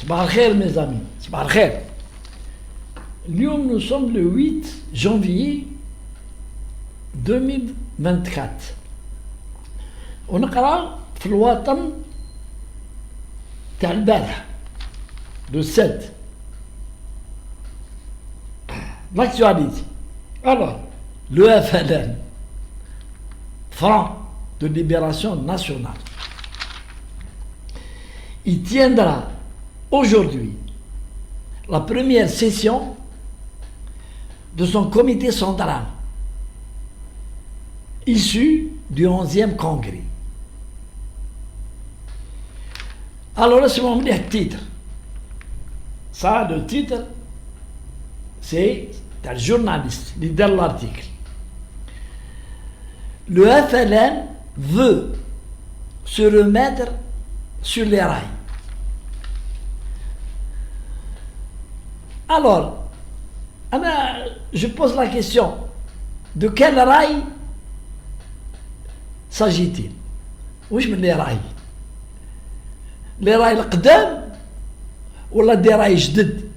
صباح الخير mes amis, صباح الخير. اليوم nous sommes le 8 janvier 2024 ونقرأ في الوطن تاع البارح le 7 l'actualité. Alors, le FLN, Front de Libération Nationale, il tiendra aujourd'hui la première session de son comité central issu du 11e congrès. Alors laissez-moi me dire le titre. Ça, le titre, c'est un journaliste, leader de l'article. Le FLN veut se remettre sur les rails. Alors, je pose la question, de quel rail s'agit-il? Oui, mais les rails. Les rails القدام ولا des rails جدد؟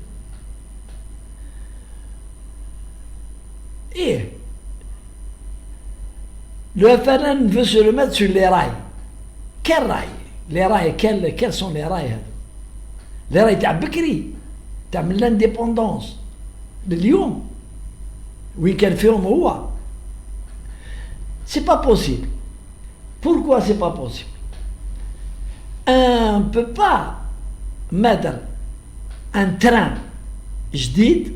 Et le FLN veut se remettre sur les rails. Quels rails? Les rails, quels sont les rails? Les rails تاع بكري تاع من l'indépendance لليوم وين كان فيهم هو. C'est pas possible. Pourquoi c'est pas possible? On ne peut pas mettre un train جديد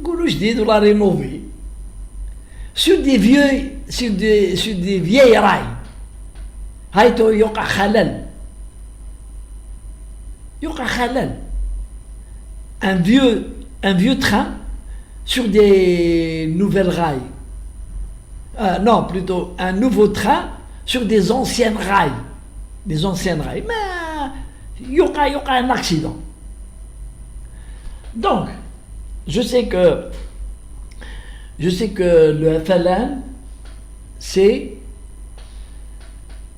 نقولوا جديد ولا rénové sur des vieilles rails. هايتو يوقع خلل. Un vieux train sur des nouvelles rails. Non, plutôt un nouveau train sur des anciennes rails. Mais il y aura un accident. Donc, je sais que le FLN, c'est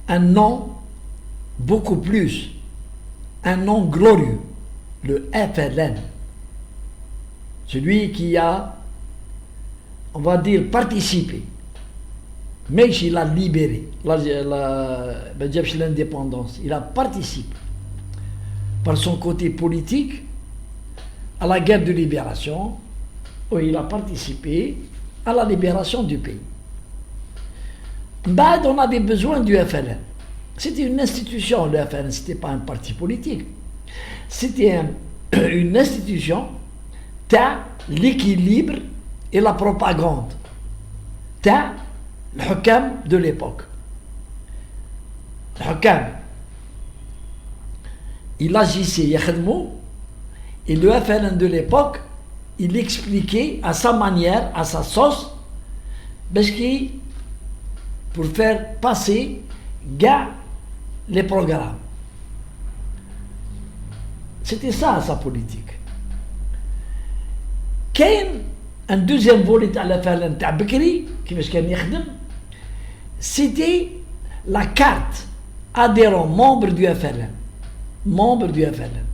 un nom beaucoup plus, un nom glorieux, le FLN. Celui qui a, on va dire, participé, mais il a libéré l'indépendance. Il a participé par son côté politique à la guerre de libération, où il a participé à la libération du pays. On avait besoin du FLN. C'était une institution, le FLN, ce n'était pas un parti politique. C'était une institution t'as l'équilibre et la propagande. T'as le Hukam de l'époque. Le Hukam, il agissait, Yakhadmou, et le FLN de l'époque, il expliquait à sa manière, à sa sauce, parce que pour faire passer les programmes. C'était ça sa politique. كاين un deuxième volet à la FLN تاع بكري كيفاش كان يخدم. C'était la carte adhérent membre du FLN. Membre du FLN.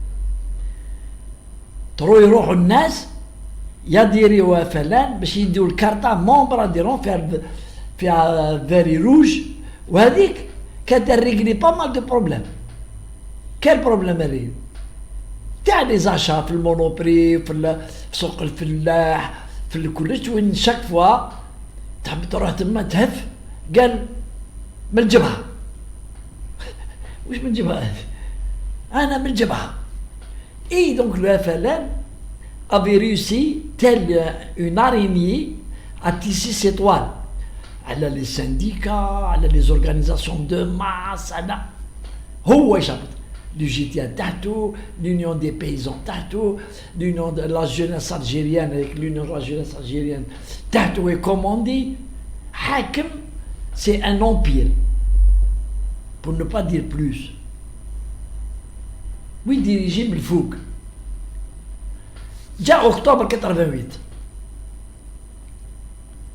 ترو يروحوا الناس يديروا FLN باش يديو الكارتا membre adhérent فيها فيري روج وهذيك كانت ريغلي با مال دو بروبليم. كان بروبليم ريغلي تاع لي زاشا في المونوبري في سوق الفلاح في كلش وين شاك فوا تحب تروح تما تهف قال من الجبهه. وش من الجبهه؟ انا من الجبهه. اي دونك لو FLN avait réussi tel une araignée à tisser ses toiles على les syndicats على les organisations de masse على هو شابط l'UGT تاعته, l'Union des paysans تاعته, l'Union de la jeunesse algérienne avec l'Union de la jeunesse algérienne تاعته. Et comme on dit, Hakim, c'est un empire, pour ne pas dire plus. Oui, dirigé le Fouk. جاء octobre 88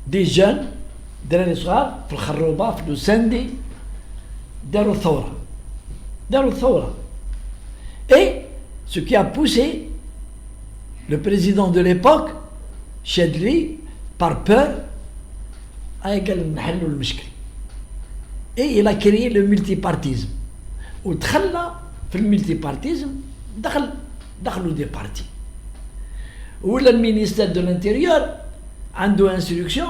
des jeunes دراري صغار في الخروبه في لوسندي داروا ثوره Et ce qui a poussé le président de l'époque, Chedli, par peur, à نحلوا المشكل. Et il a créé le multipartisme. ودخلنا في الملتيبارتيزم دخلوا des partis. Où le ministère de l'Intérieur a une instruction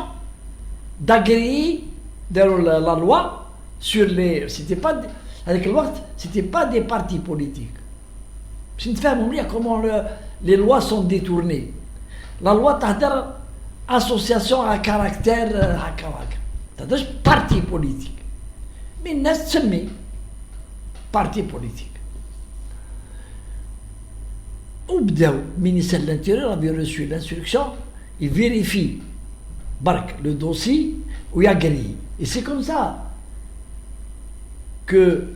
d'agréer la loi sur les. C'était pas, avec le temps, c'était pas des partis politiques. Je ne sais pas comment les lois sont détournées. La loi تهدر association à caractère هكا تهدرش parti politique. Mais الناس تسمي parti politique. Le ministère de l'Intérieur avait reçu l'instruction, il vérifie le dossier où il y a grillé. Et c'est comme ça que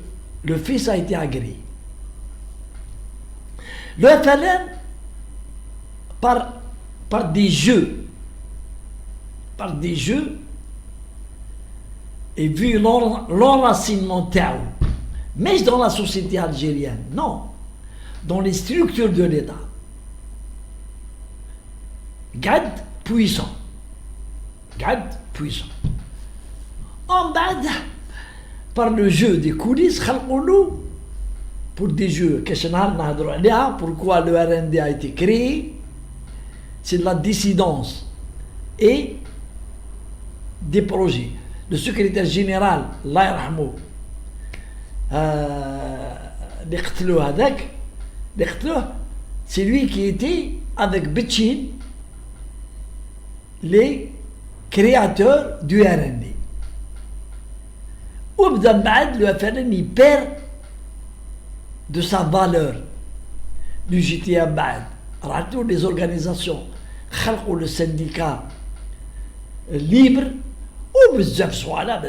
le fils a été agréé. Le FLN, par des jeux, et vu l'enracinement Tao, mais dans la société algérienne, non, dans les structures de l'État, garde puissant. En bas, par le jeu des coulisses, pour des jeux, pourquoi le RND a été créé, c'est de la dissidence et des projets. Le secrétaire général, Allah yarhamou, c'est lui qui était avec Betchin les créateurs du RND. وبدا بعد le FLN il perd de sa valeur. l'UJTA بعد راحوا les organisations خلقوا le syndicat libre وبزاف صوالح.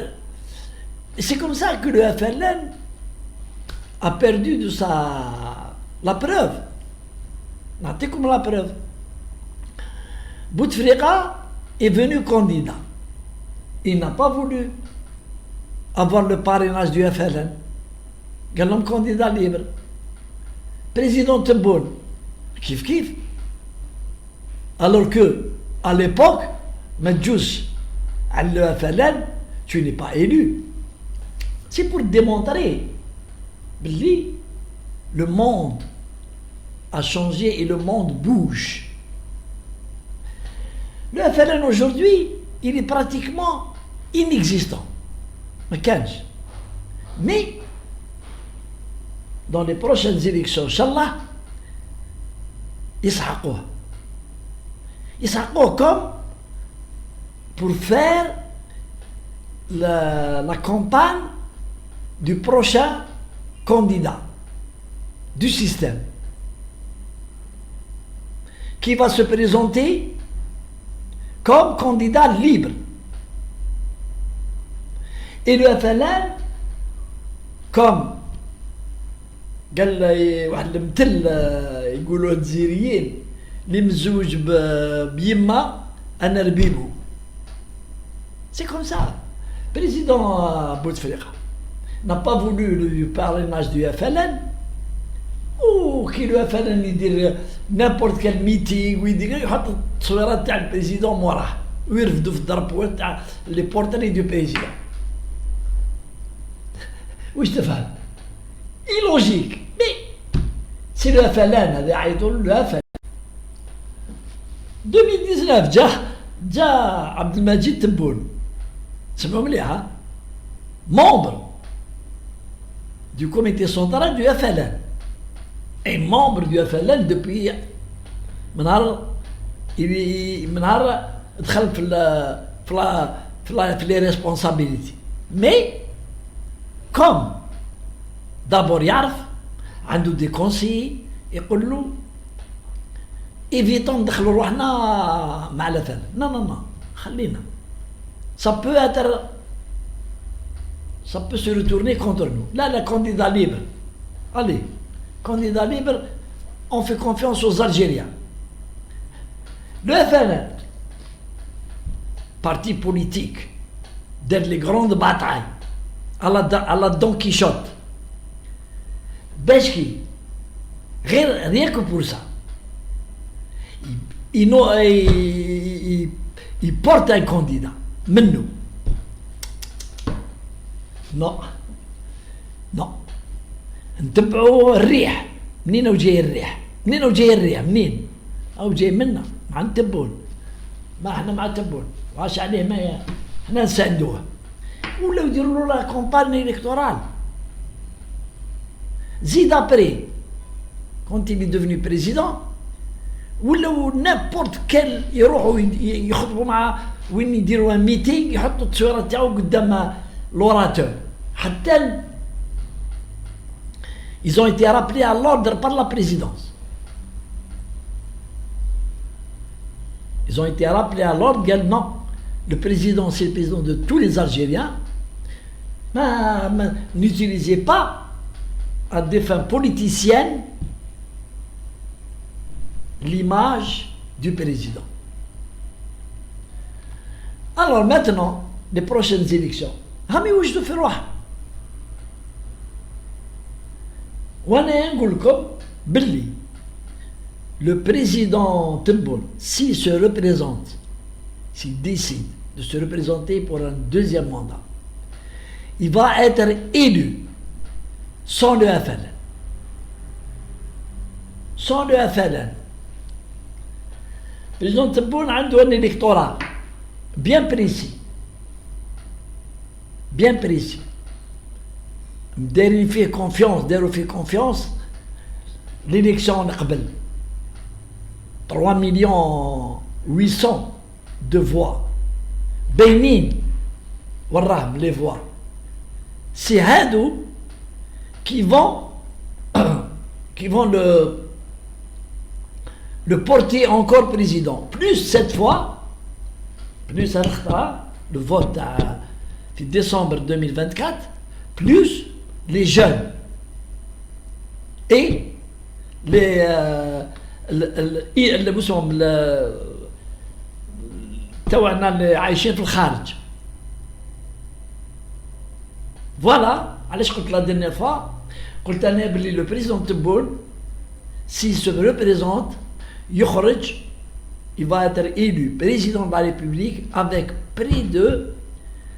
C'est comme ça que le FLN a perdu de la preuve. Na'tikum la preuve. Bouteflika est venu candidat. Il n'a pas voulu avoir le parrainage du FLN. Il a un candidat libre. Président Tebboune, kif. Alors que, à l'époque, Medjous, le FLN, tu n'es pas élu. C'est pour démontrer que le monde a changé et le monde bouge. Le FLN aujourd'hui, il est pratiquement inexistant. Mais, dans les prochaines élections, Inch'Allah, ils seront comme pour faire la campagne du prochain candidat du système qui va se présenter comme candidat libre. Et le FLN, comme قال واحد المثل يقولوا الجزائريين اللي مزوج بيما انا ربيبو. C'est comme ça. Président Bouteflika n'a pas voulu le parrainage du FLN, ou qui le FLN يدير n'importe quel meeting ويدير يحط التصويرات تاع البريزيدون موراه ويرفدوا في الدرب تاع لي بورتري دو بريزيدون. واش تفهم؟ illogique. Mais c'est le FLN, هذا يعيطوا له FLN. 2019 جا عبد المجيد تبون، سمعوا مليح، membre du comité central du FLN et membre du FLN depuis من نهار دخل في les responsabilités. Mais comme d'abord يعرف عنده دي كونسي يقول له évitons ندخلوا روحنا مع الفن. non خلينا ça peut se retourner contre nous. Là, le candidat libre, allez, candidat libre, on fait confiance aux Algériens. Le FLN, parti politique, dans les grandes batailles, à la Don Quichotte, باش كي Rien que pour ça. Il porte un candidat. منه. Non. Non. نتبعوا الريح. منين وجاي الريح؟ منين؟ أو جاي منا مع التبون. ما احنا مع التبون. واش عليه ما احنا نساندوه. ولا يديروا له كومباني إلكتورال. زيد après, quand il est devenu président, ولا n'importe quel يروحوا يخطبوا مع وين يديروا un meeting يحطوا التصويره تاعو قدام l'orateur. حتى ils ont été rappelés à l'ordre par la présidence. Ils ont été rappelés à l'ordre, non, le président c'est le président de tous les Algériens, n'utilisez pas à des fins politiciennes l'image du président. Alors maintenant, les prochaines élections, هم يوجدوا في روحهم. وانا نقول لكم باللي le président Tebboune, s'il se représente, s'il décide de se représenter pour un deuxième mandat, il va être élu sans le FLN. Sans le FLN. Le président Tebboune a un électorat bien précis. Bien précis. داروا فيه confiance l'élection قبل 3 millions 800 de voix باينين وراهم les voix. C'est هادو qui vont le porter encore président. Plus cette fois, plus le vote en décembre 2024, plus les jeunes et les توعنا اللي عايشين في الخارج. فوالا علاش قلت لا dernière fois قلت انا بلي لو بريزيدون تبون s'il se représente يخرج il va être élu président de la République avec près de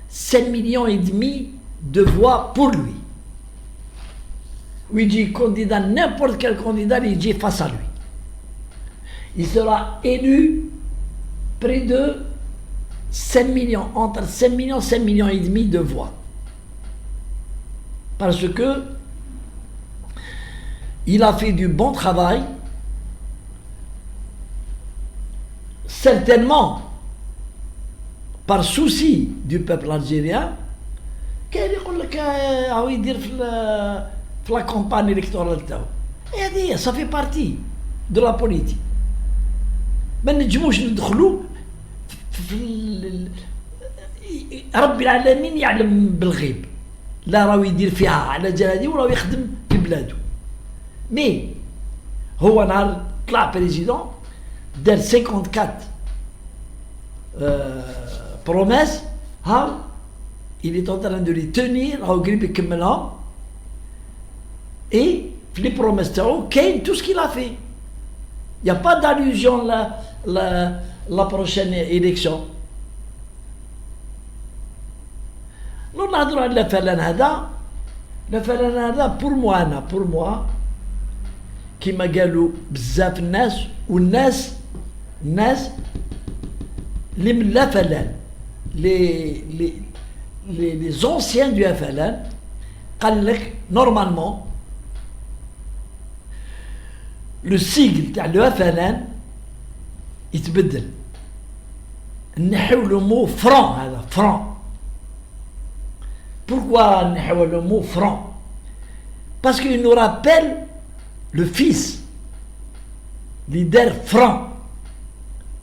5 millions et demi de voix pour lui. ويجي candidat, n'importe quel candidat il dit face à lui. Il sera élu près de 5 millions, entre 5 millions et demi de voix. Parce que il a fait du bon travail, certainement par souci du peuple algérien. كاين يقول لك هاو يدير في لا كومباني الكتورال تاعو. هذه صافي بارتي دو لا بوليتيك. ما نجموش ندخلوا في رب العالمين يعلم بالغيب. لا راهو يدير فيها على جهادي ولا يخدم في بلادو. مي هو نهار طلع بريزيدون دار 54 promesses. هاو il est en train de les tenir, et les promesses, tout ce qu'il a fait. Il n'y a pas d'allusion la prochaine élection. Nous avons le FLN هذا pour moi كما قالوا بزاف الناس والناس اللي من لا FLN les anciens du FLN قال لك normalement le sigle تاع le FLN يتبدل نحيو le mot franc هذا franc. Pourquoi نحيو le mot franc? Parce qu'il nous rappelle le fils leader franc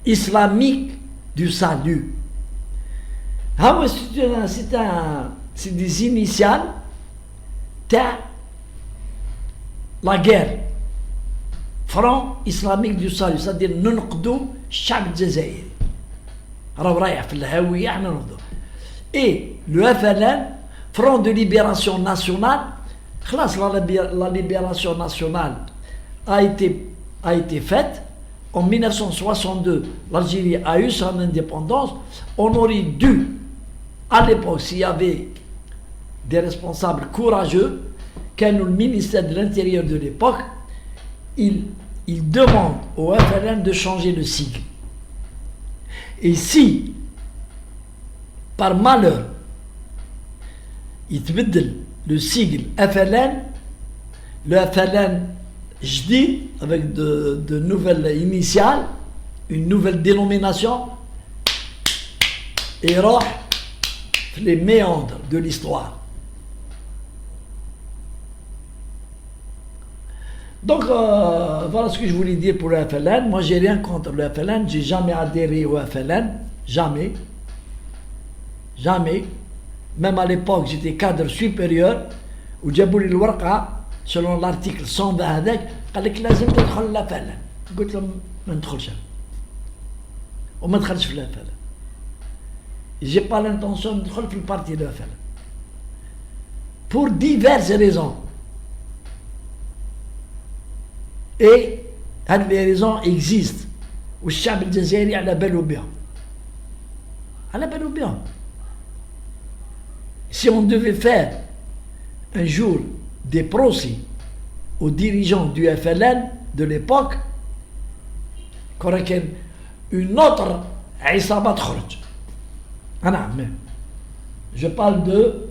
islamique du salut. C'est des initiales de la guerre. Front islamique du salut, c'est-à-dire nous ننقذوا الشعب الجزائري. راهو رايح في الهوية احنا ننقذوا. Et le FLN, Front de libération nationale, خلاص la libération nationale a été faite. En 1962, l'Algérie a eu son indépendance. On aurait dû, à l'époque, s'il y avait des responsables courageux, quand le ministère de l'Intérieur de l'époque, il demande au FLN de changer le sigle. Et si, par malheur, il تبدل le sigle FLN, le FLN JDID, avec de nouvelles initiales, une nouvelle dénomination, et roh les méandres de l'histoire. Donc, voilà ce que je voulais dire pour le FLN. Moi, j'ai rien contre le FLN. J'ai jamais adhéré au FLN. Jamais. Jamais. Même à l'époque, j'étais cadre supérieur. Ou جابوا لي الورقة selon l'article 120 هذاك قال لك لازم تدخل لا FLN. قلت لهم ما ندخلش. وما دخلتش في لا FLN. J'ai pas l'intention de ندخل في البارتي de FLN. Pour diverses raisons. Et les raisons existent. والشعب الجزائري على باله بها. على باله بها. Si on devait faire un jour des procès aux dirigeants du FLN de l'époque, qu'on ait une autre عصابة تخرج. Je parle de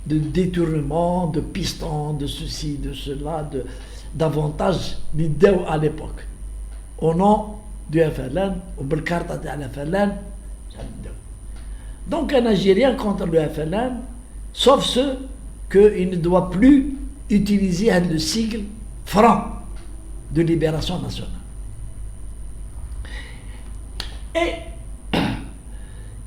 détournement, de piston, de ceci, de cela, d'avantages l'idée à l'époque. Au nom du FLN, ou بالكارطة تاع FLN. Donc un Algérien contre le FLN, sauf ceux qu'il ne doit plus utiliser le sigle franc de libération nationale. Et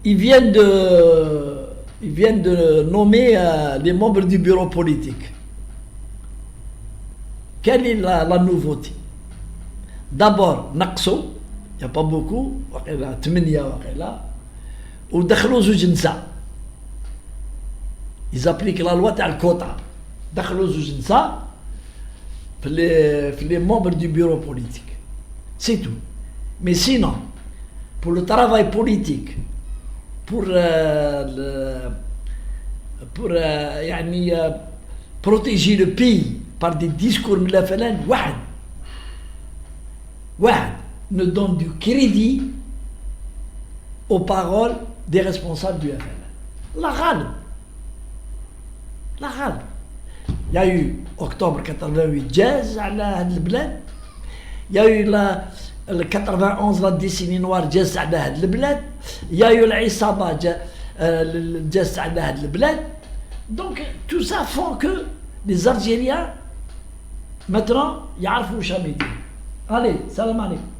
ils viennent de nommer les membres du bureau politique. Quelle est la nouveauté? D'abord, Naqso, il n'y a pas beaucoup, ou دخلوا زوج نساء. Ils appliquent la loi تاع الكوتا. دخلوا زوج نساء في les membres du bureau politique. C'est tout. Mais sinon, pour le travail politique, pour protéger le pays par des discours من الفلان واحد ne donne du crédit aux paroles des responsables du FLN. La غالب. Il y a eu octobre 88 جاز على هذا البلاد. Il y a eu le 91 la décennie noire جاز على هذا البلاد. Il y a eu العصابة جاز على هذا البلاد. Donc tout ça font que les Algériens maintenant يعرفوا واش راهم يديروا. Allez, salam alaikum.